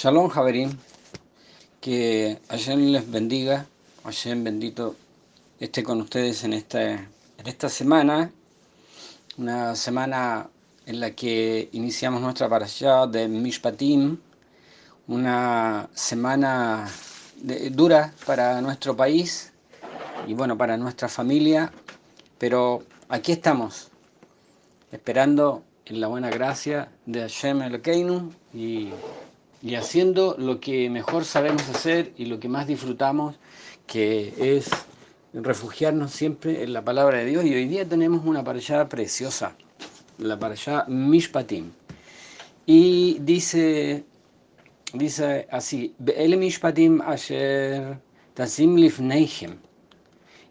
Shalom, Javerín, que Hashem les bendiga, Hashem bendito esté con ustedes en esta semana, una semana en la que iniciamos nuestra parashá de Mishpatim, una semana dura para nuestro país y bueno, para nuestra familia, pero aquí estamos, esperando en la buena gracia de Hashem Elokeinu y haciendo lo que mejor sabemos hacer y lo que más disfrutamos, que es refugiarnos siempre en la palabra de Dios. Y hoy día tenemos una parashá preciosa, la parashá Mishpatim. Y dice así, Be'ele Mishpatim asher tasim lifneichem.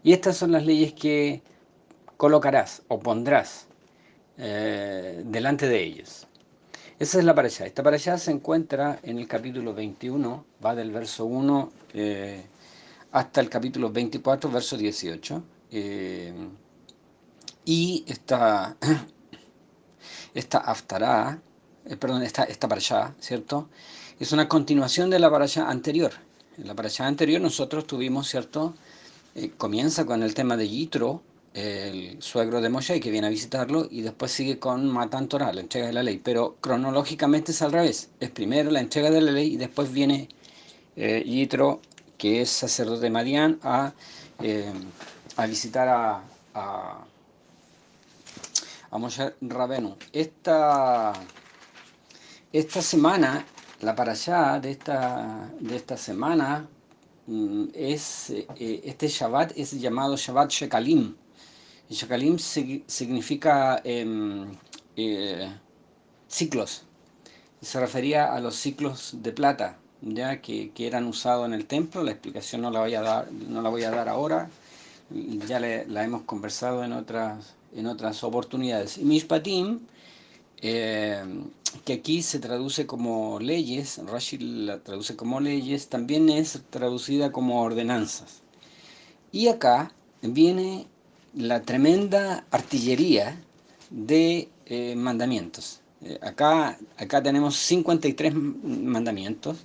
Y estas son las leyes que colocarás o pondrás delante de ellos. Esa es la parashá. Esta parashá se encuentra en el capítulo 21, va del verso 1 hasta el capítulo 24, verso 18. Y esta haftará, esta parashá, ¿cierto? Es una continuación de la parashá anterior. En la parashá anterior nosotros tuvimos, ¿cierto? Comienza con el tema de Yitro, el suegro de Moshe, que viene a visitarlo, y después sigue con Matan Torah, la entrega de la ley. Pero cronológicamente es al revés. Es primero la entrega de la ley y después viene Yitro, que es sacerdote de Madián, eh, a visitar a Moshe Rabenu. Esta semana, la parashá de esta semana, este Shabbat es llamado Shabbat Shekalim. Y Shekalim significa ciclos. Se refería a los ciclos de plata, ya que eran usados en el templo. La explicación no la voy a dar ahora. Ya la hemos conversado en otras oportunidades. Y Mishpatim, eh, que aquí se traduce como leyes, Rashi la traduce como leyes, también es traducida como ordenanzas. Y acá viene la tremenda artillería de mandamientos. Acá tenemos 53 mandamientos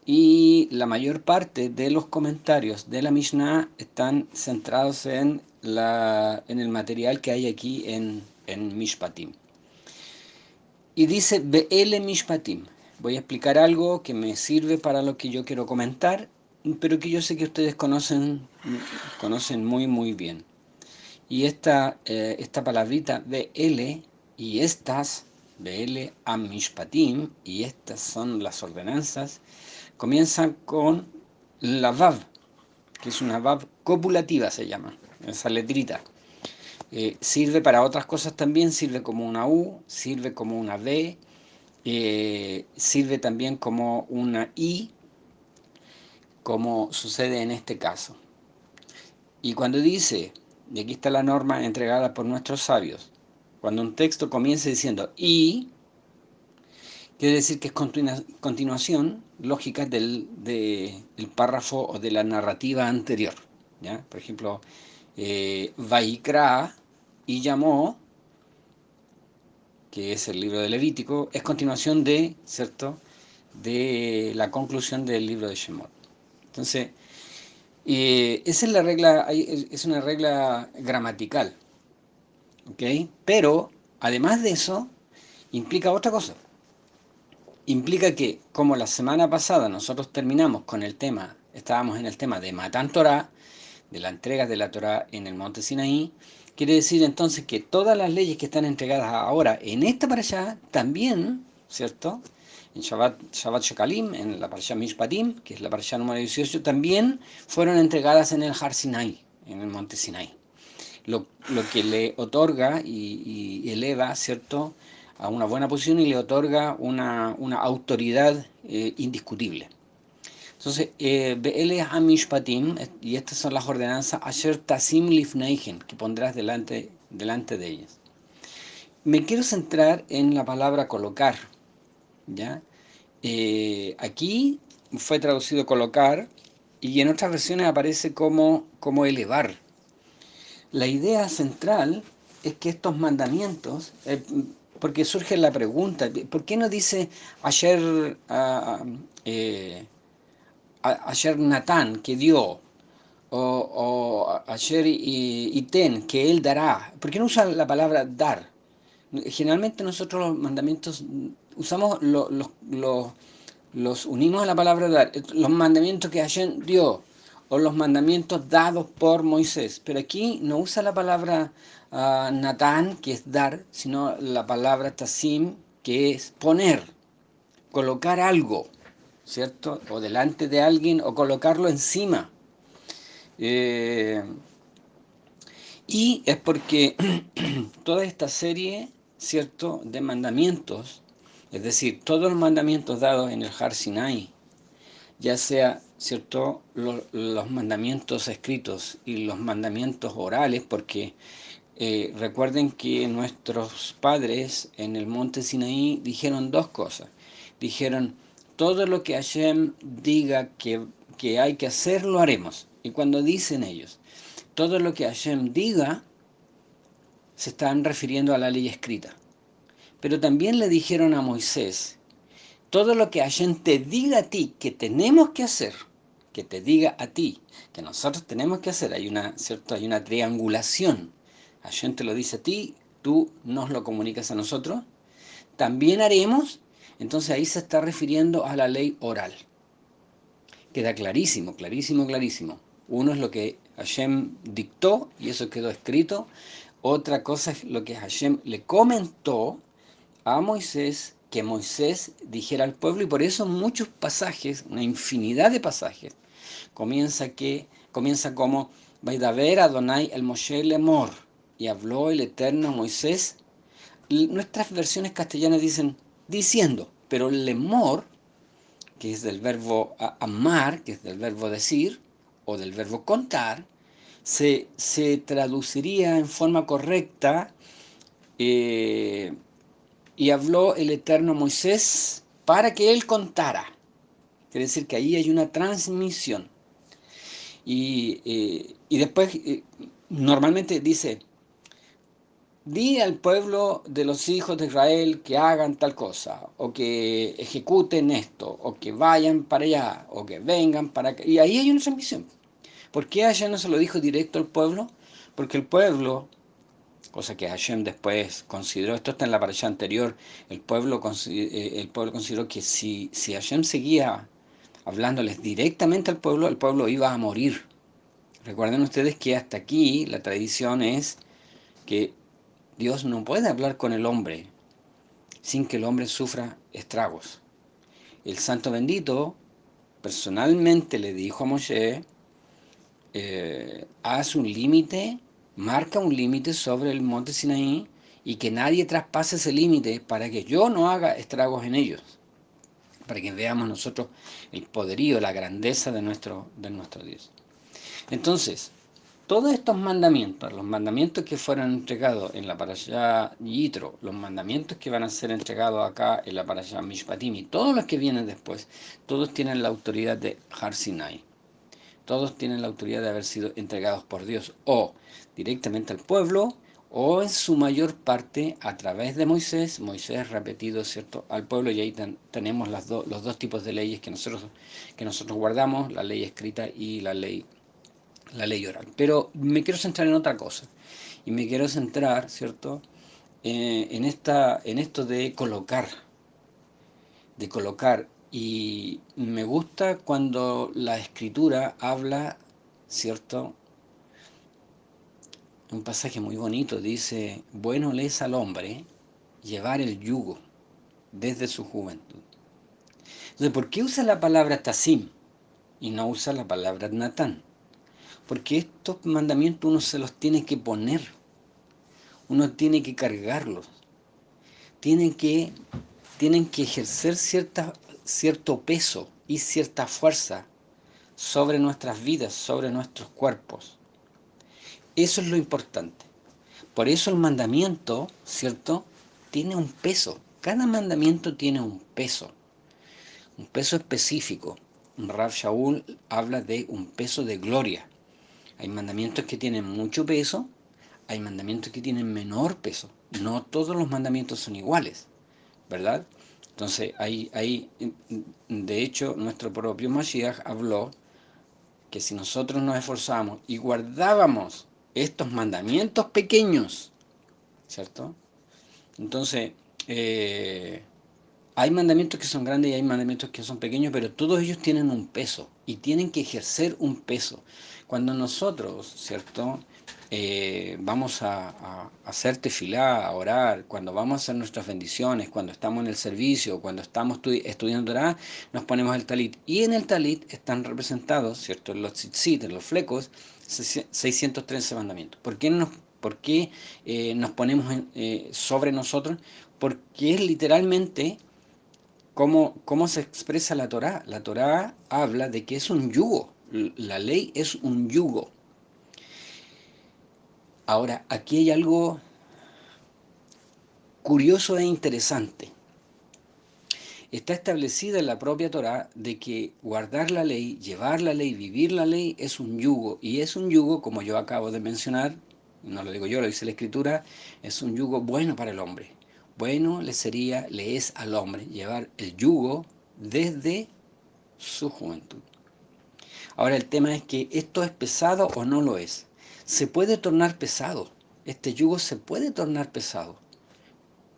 y la mayor parte de los comentarios de la Mishnah están centrados en el material que hay aquí en Mishpatim. Y dice, Be'ele Mishpatim. Voy a explicar algo que me sirve para lo que yo quiero comentar, pero que yo sé que ustedes conocen muy, muy bien. Y esta palabrita Be'ele y estas, Be'ele am Mishpatim, y estas son las ordenanzas, comienzan con la Vav, que es una Vav copulativa, se llama, esa letrita. Sirve para otras cosas también, sirve como una U, sirve como una V, sirve también como una I, como sucede en este caso. Y cuando dice, y aquí está la norma entregada por nuestros sabios, cuando un texto comienza diciendo y, quiere decir que es continuación lógica del párrafo o de la narrativa anterior. ¿Ya? Por ejemplo, Vaikra y llamó, que es el libro de Levítico, es continuación ¿cierto?, de la conclusión del libro de Shemot. Entonces, esa es la regla, es una regla gramatical, ¿ok? Pero, además de eso, implica otra cosa. Implica que, como la semana pasada nosotros terminamos estábamos en el tema de Matan Torah, de la entrega de la Torah en el monte Sinaí, quiere decir entonces que todas las leyes que están entregadas ahora en esta parashá también, ¿cierto?, en Shabbat Shekalim, en la parashá Mishpatim, que es la parashá número 18, también fueron entregadas en el Har Sinai, en el monte Sinai. Lo que le otorga y eleva, ¿cierto?, a una buena posición y le otorga una autoridad indiscutible. Entonces, Be'ele HaMishpatim, y estas son las ordenanzas, Asher Tasim Lifneichen, que pondrás delante de ellas. Me quiero centrar en la palabra colocar, ¿ya? Aquí fue traducido colocar, y en otras versiones aparece como elevar. La idea central es que estos mandamientos, porque surge la pregunta, ¿por qué no dice ayer, ayer Natán que dio? O ayer y ten, que él dará. ¿Por qué no usa la palabra dar? Generalmente nosotros los mandamientos usamos los unimos a la palabra dar, los mandamientos que Hashem dio, o los mandamientos dados por Moisés. Pero aquí no usa la palabra Natán, que es dar, sino la palabra Tasim, que es poner, colocar algo, ¿cierto? O delante de alguien, o colocarlo encima. Eh, y es porque toda esta serie, ¿cierto?, de mandamientos, es decir, todos los mandamientos dados en el Har Sinai, ya sea, ¿cierto?, los mandamientos escritos y los mandamientos orales, porque recuerden que nuestros padres en el monte Sinaí dijeron dos cosas. Dijeron, todo lo que Hashem diga que hay que hacer, lo haremos. Y cuando dicen ellos, todo lo que Hashem diga, se están refiriendo a la ley escrita. Pero también le dijeron a Moisés, todo lo que Hashem te diga a ti que tenemos que hacer, que te diga a ti, que nosotros tenemos que hacer, ¿cierto? Hay una triangulación. Hashem te lo dice a ti, tú nos lo comunicas a nosotros, también haremos, entonces ahí se está refiriendo a la ley oral. Queda clarísimo, clarísimo, clarísimo. Uno es lo que Hashem dictó y eso quedó escrito. Otra cosa es lo que Hashem le comentó a Moisés, que Moisés dijera al pueblo, y por eso muchos pasajes, una infinidad de pasajes, comienza como Vaidaber Adonai el Moshe Lemor, y habló el Eterno a Moisés. Nuestras versiones castellanas dicen diciendo, pero Lemor, que es del verbo amar, que es del verbo decir, o del verbo contar, se traduciría en forma correcta, y habló el Eterno a Moisés para que él contara. Quiere decir que ahí hay una transmisión. Y después, normalmente dice, di al pueblo de los hijos de Israel que hagan tal cosa, o que ejecuten esto, o que vayan para allá, o que vengan para acá. Y ahí hay una transmisión. ¿Por qué allá no se lo dijo directo al pueblo? Porque el pueblo, cosa que Hashem después consideró, esto está en la parasha anterior, el pueblo consideró que si Hashem seguía hablándoles directamente al pueblo, el pueblo iba a morir. Recuerden ustedes que hasta aquí la tradición es que Dios no puede hablar con el hombre sin que el hombre sufra estragos. El santo bendito personalmente le dijo a Moshe, haz un límite, marca un límite sobre el monte Sinaí y que nadie traspase ese límite para que yo no haga estragos en ellos, para que veamos nosotros el poderío, la grandeza de nuestro Dios. Entonces, todos estos mandamientos, los mandamientos que fueron entregados en la parashá Yitro, los mandamientos que van a ser entregados acá en la parashá Mishpatim y todos los que vienen después, todos tienen la autoridad de Har Sinai. Todos tienen la autoridad de haber sido entregados por Dios o directamente al pueblo o en su mayor parte a través de Moisés repetido, ¿cierto?, al pueblo, y ahí tenemos los dos tipos de leyes que nosotros guardamos, la ley escrita y la ley oral. Pero me quiero centrar en otra cosa y me quiero centrar, ¿cierto?, en esto de colocar. Y me gusta cuando la escritura habla, ¿cierto? Un pasaje muy bonito dice, bueno le es al hombre llevar el yugo desde su juventud. Entonces, ¿por qué usa la palabra tasim y no usa la palabra natán? Porque estos mandamientos uno se los tiene que poner, uno tiene que cargarlos, tienen que ejercer cierto peso y cierta fuerza sobre nuestras vidas, sobre nuestros cuerpos. Eso es lo importante. Por eso el mandamiento, ¿cierto?, tiene un peso. Cada mandamiento tiene un peso específico. Rav Shaul habla de un peso de gloria. Hay mandamientos que tienen mucho peso, hay mandamientos que tienen menor peso. no todos los mandamientos son iguales, ¿verdad? Entonces, de hecho, nuestro propio Mashiach habló que si nosotros nos esforzamos y guardábamos estos mandamientos pequeños, ¿cierto? Entonces, eh, hay mandamientos que son grandes y hay mandamientos que son pequeños, pero todos ellos tienen un peso y tienen que ejercer un peso. Cuando nosotros, ¿cierto? Vamos a hacer tefilá, a orar, cuando vamos a hacer nuestras bendiciones, cuando estamos en el servicio, cuando estamos estudiando Torah, nos ponemos el talit. Y en el talit están representados, ¿cierto? En los tzitzit, en los flecos, 613 mandamientos. Por qué nos ponemos sobre nosotros? Porque es literalmente cómo se expresa la Torá. La Torá habla de que es un yugo. La ley es un yugo. Ahora, aquí hay algo curioso e interesante. Está establecida en la propia Torá de que guardar la ley, llevar la ley, vivir la ley es un yugo. Y es un yugo, como yo acabo de mencionar, no lo digo yo, lo dice la Escritura, es un yugo bueno para el hombre. Bueno le es al hombre llevar el yugo desde su juventud. Ahora el tema es que esto es pesado o no lo es. Se puede tornar pesado. Este yugo se puede tornar pesado,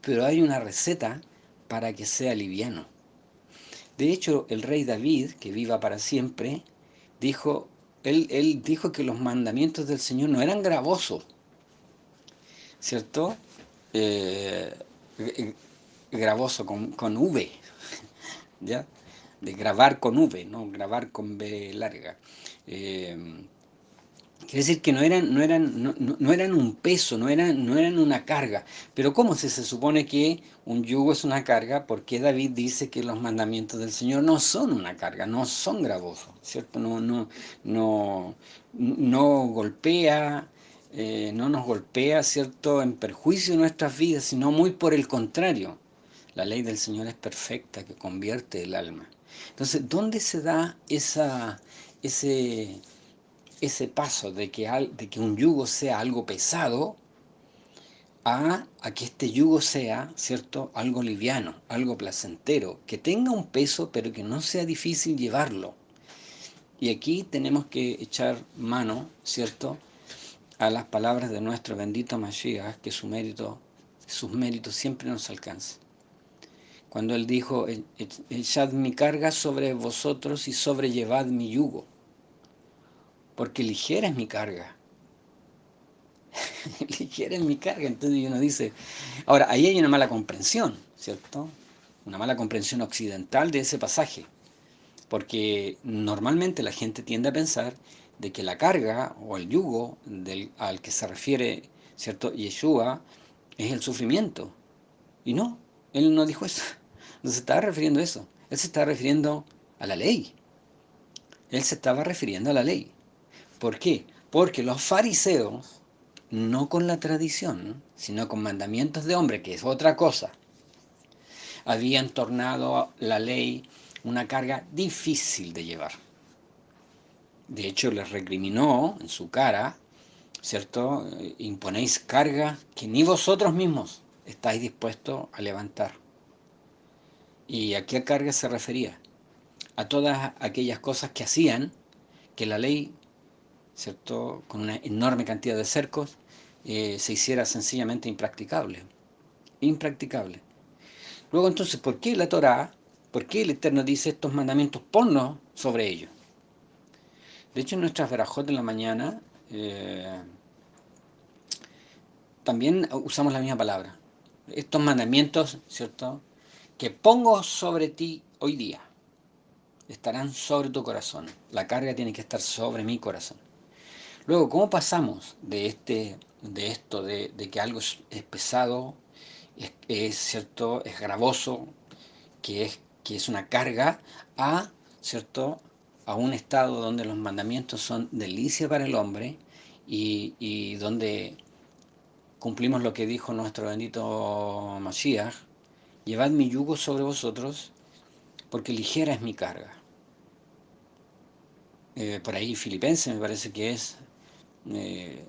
pero hay una receta para que sea liviano. De hecho, el rey David, que viva para siempre, dijo, él dijo que los mandamientos del Señor no eran gravosos, ¿cierto? Eh, Gravoso con V, ¿ya? De grabar con V, no grabar con B larga. Eh, Quiere decir que no eran un peso, no eran una carga. Pero ¿cómo si se supone que un yugo es una carga? ¿Por qué David dice que los mandamientos del Señor no son una carga, no son gravosos, ¿cierto? No golpea, no nos golpea, ¿cierto?, en perjuicio de nuestras vidas, sino muy por el contrario. La ley del Señor es perfecta, que convierte el alma. Entonces, ¿dónde se da ese ese paso de que un yugo sea algo pesado a que este yugo sea, ¿cierto?, algo liviano, algo placentero, que tenga un peso pero que no sea difícil llevarlo? Y aquí tenemos que echar mano, ¿cierto?, a las palabras de nuestro bendito Mashiach, que sus méritos siempre nos alcanzan. Cuando él dijo, echad mi carga sobre vosotros y sobrellevad mi yugo, porque ligera es mi carga. Ligera es mi carga. Entonces uno dice, ahora, ahí hay una mala comprensión, ¿cierto? Una mala comprensión occidental de ese pasaje, porque normalmente la gente tiende a pensar de que la carga o el yugo al que se refiere, ¿cierto?, Yeshua, es el sufrimiento. Y no, él no dijo eso. No se estaba refiriendo a eso. Él se estaba refiriendo a la ley. Él se estaba refiriendo a la ley. ¿Por qué? Porque los fariseos, no con la tradición, sino con mandamientos de hombre, que es otra cosa, habían tornado la ley una carga difícil de llevar. De hecho, les recriminó en su cara, ¿cierto? Imponéis carga que ni vosotros mismos estáis dispuestos a levantar. ¿Y a qué carga se refería? A todas aquellas cosas que hacían que la ley, ¿cierto?, con una enorme cantidad de cercos, se hiciera sencillamente impracticable. Impracticable. Luego entonces, ¿por qué la Torá, por qué el Eterno dice estos mandamientos? Ponnos sobre ellos. De hecho, en nuestras verajot de la mañana también usamos la misma palabra. Estos mandamientos, ¿cierto?, que pongo sobre ti hoy día, estarán sobre tu corazón. La carga tiene que estar sobre mi corazón. Luego, ¿cómo pasamos de esto, de que algo es pesado, cierto, es gravoso, que es una carga, a, ¿cierto?, a un estado donde los mandamientos son delicia para el hombre y donde cumplimos lo que dijo nuestro bendito Mashiach: llevad mi yugo sobre vosotros, porque ligera es mi carga. Por ahí Filipenses me parece que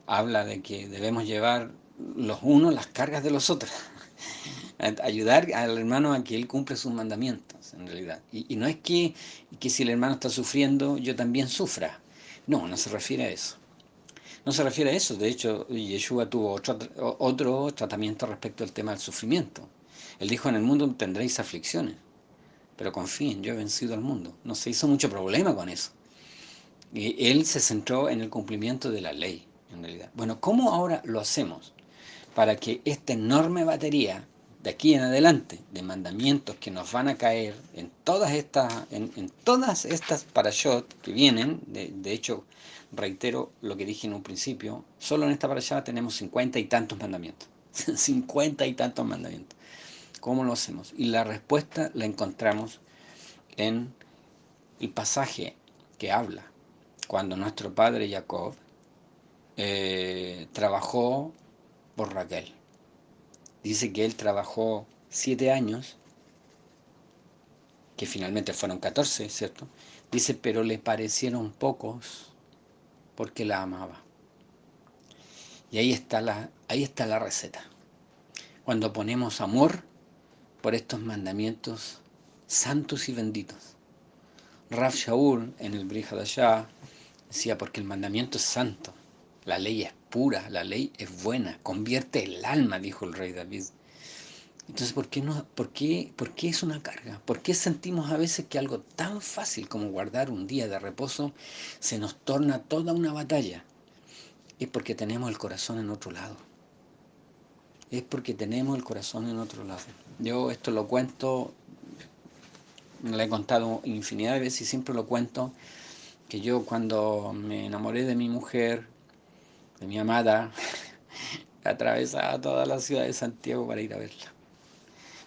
habla de que debemos llevar los unos las cargas de los otros. Ayudar al hermano a que él cumpla sus mandamientos, en realidad. Y no es que si el hermano está sufriendo, yo también sufra. No, no se refiere a eso. No se refiere a eso. De hecho, Yeshua tuvo otro tratamiento respecto al tema del sufrimiento. Él dijo, en el mundo tendréis aflicciones, pero confíen, yo he vencido al mundo. No se hizo mucho problema con eso. Y él se centró en el cumplimiento de la ley, en realidad. Bueno, ¿cómo ahora lo hacemos para que esta enorme batería de aquí en adelante de mandamientos que nos van a caer en todas estas parashot que vienen, de hecho, reitero lo que dije en un principio, solo en esta parashá tenemos 50 y tantos mandamientos, 50 y tantos mandamientos. ¿Cómo lo hacemos? Y la respuesta la encontramos en el pasaje que habla cuando nuestro padre Jacob trabajó por Raquel. Dice que él trabajó 7 años, que finalmente fueron 14, ¿cierto? Dice, pero le parecieron pocos porque la amaba. Y ahí está la receta. Cuando ponemos amor por estos mandamientos santos y benditos. Rav Shaul en el Brit Hadashah decía, porque el mandamiento es santo, la ley es pura, la ley es buena, convierte el alma, dijo el rey David. Entonces, ¿por qué, no, por qué es una carga? ¿Por qué sentimos a veces que algo tan fácil como guardar un día de reposo se nos torna toda una batalla? Es porque tenemos el corazón en otro lado. Es porque tenemos el corazón en otro lado. Yo esto lo cuento, lo he contado infinidad de veces y siempre lo cuento, que yo cuando me enamoré de mi mujer, de mi amada, atravesaba toda la ciudad de Santiago para ir a verla.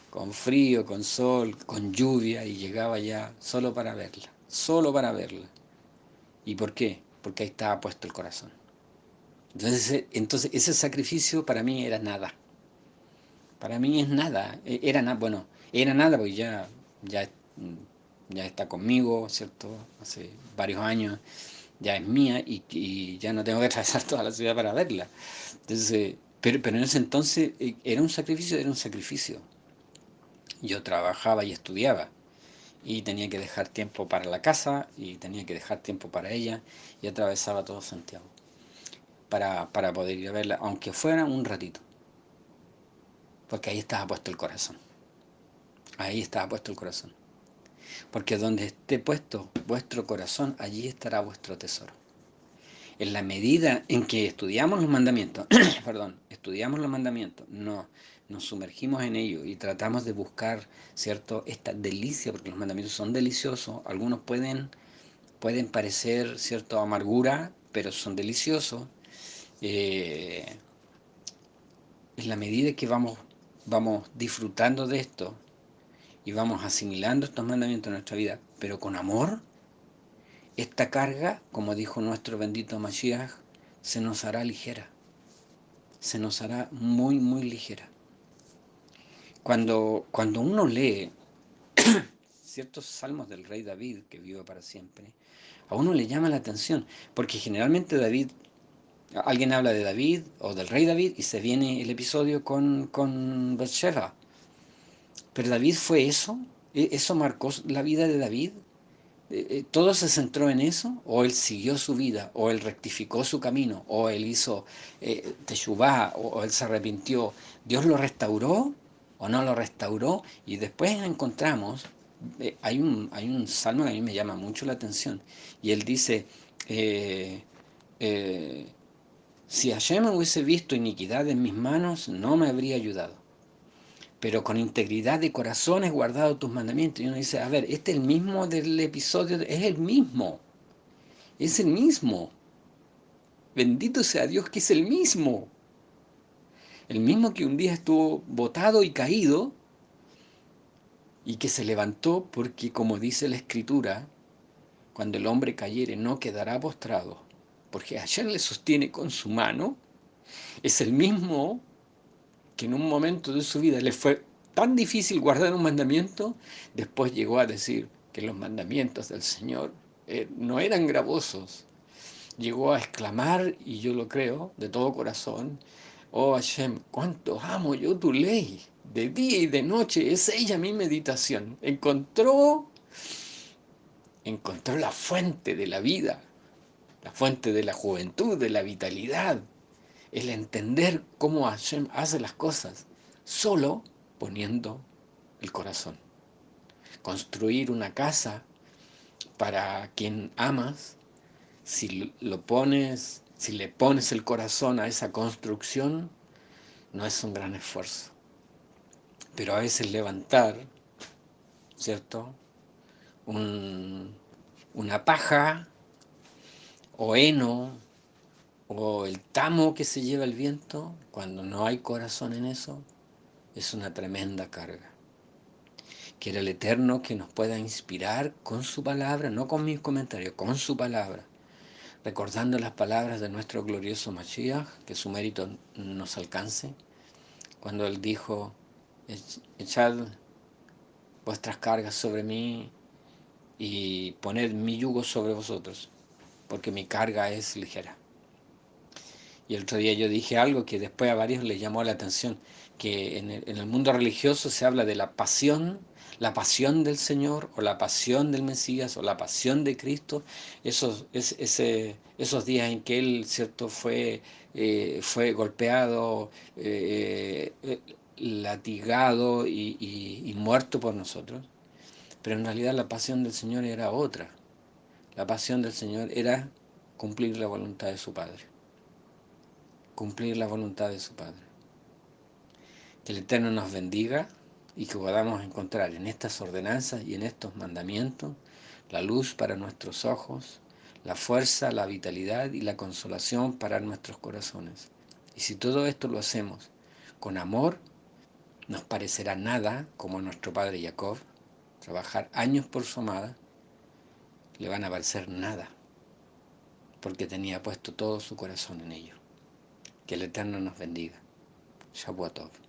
Con frío, con sol, con lluvia, y llegaba ya solo para verla, solo para verla. ¿Y por qué? Porque ahí estaba puesto el corazón. Entonces ese sacrificio para mí era nada. Para mí es nada. Era nada, bueno, era nada porque ya, ya está conmigo, ¿cierto? Hace varios años, ya es mía y ya no tengo que atravesar toda la ciudad para verla. Entonces, pero en ese entonces era un sacrificio, era un sacrificio. Yo trabajaba y estudiaba y tenía que dejar tiempo para la casa y tenía que dejar tiempo para ella y atravesaba todo Santiago para poder ir a verla, aunque fuera un ratito, porque ahí estaba puesto el corazón, ahí estaba puesto el corazón, porque donde esté puesto vuestro corazón, allí estará vuestro tesoro. En la medida en que estudiamos los mandamientos, perdón, estudiamos los mandamientos, no, nos sumergimos en ello y tratamos de buscar, ¿cierto?, esta delicia, porque los mandamientos son deliciosos, algunos pueden parecer, ¿cierto?, amargura, pero son deliciosos. Eh, en la medida que vamos disfrutando de esto y vamos asimilando estos mandamientos en nuestra vida, pero con amor, esta carga, como dijo nuestro bendito Mashiach, se nos hará ligera, se nos hará muy, muy ligera. Cuando uno lee ciertos salmos del rey David, que vive para siempre, a uno le llama la atención, porque generalmente alguien habla de David o del rey David y se viene el episodio con Bathsheba. Pero David fue eso, eso marcó la vida de David. ¿Todo se centró en eso? ¿O él siguió su vida? ¿O él rectificó su camino? ¿O él hizo teshuvá? ¿O él se arrepintió? ¿Dios lo restauró o no lo restauró? Y después encontramos, hay un salmo que a mí me llama mucho la atención. Y él dice, eh, eh, si Hashem hubiese visto iniquidad en mis manos, no me habría ayudado. Pero con integridad de corazón he guardado tus mandamientos. Y uno dice, a ver, este es el mismo del episodio, es el mismo, es el mismo. Bendito sea Dios que es el mismo. El mismo que un día estuvo botado y caído y que se levantó porque, como dice la Escritura, cuando el hombre cayere no quedará postrado, porque ayer le sostiene con su mano. Es el mismo que en un momento de su vida le fue tan difícil guardar un mandamiento, después llegó a decir que los mandamientos del Señor no eran gravosos. Llegó a exclamar, y yo lo creo de todo corazón, Oh Hashem, cuánto amo yo tu ley. De día y de noche es ella mi meditación. Encontró la fuente de la vida, la fuente de la juventud, de la vitalidad. El entender cómo Hashem hace las cosas, solo poniendo el corazón. Construir una casa para quien amas, si lo pones, si le pones el corazón a esa construcción, no es un gran esfuerzo. Pero a veces levantar, ¿cierto? Un- una paja o heno o el tamo que se lleva el viento, cuando no hay corazón en eso, es una tremenda carga. Quiere el Eterno que nos pueda inspirar con su palabra, no con mis comentarios, con su palabra, recordando las palabras de nuestro glorioso Mashiach, que su mérito nos alcance, cuando él dijo, echad vuestras cargas sobre mí y poned mi yugo sobre vosotros, porque mi carga es ligera. Y el otro día yo dije algo que después a varios les llamó la atención, que en el mundo religioso se habla de la pasión del Señor, o la pasión del Mesías, o la pasión de Cristo, esos días en que Él, cierto, fue golpeado, latigado y muerto por nosotros. Pero en realidad la pasión del Señor era otra. La pasión del Señor era cumplir la voluntad de su Padre. Cumplir la voluntad de su Padre. Que el Eterno nos bendiga y que podamos encontrar en estas ordenanzas y en estos mandamientos la luz para nuestros ojos, la fuerza, la vitalidad y la consolación para nuestros corazones. Y si todo esto lo hacemos con amor, nos parecerá nada, como nuestro padre Jacob, trabajar años por su amada, le van a parecer nada, porque tenía puesto todo su corazón en ello. Que el Eterno nos bendiga. Shavuot Tov.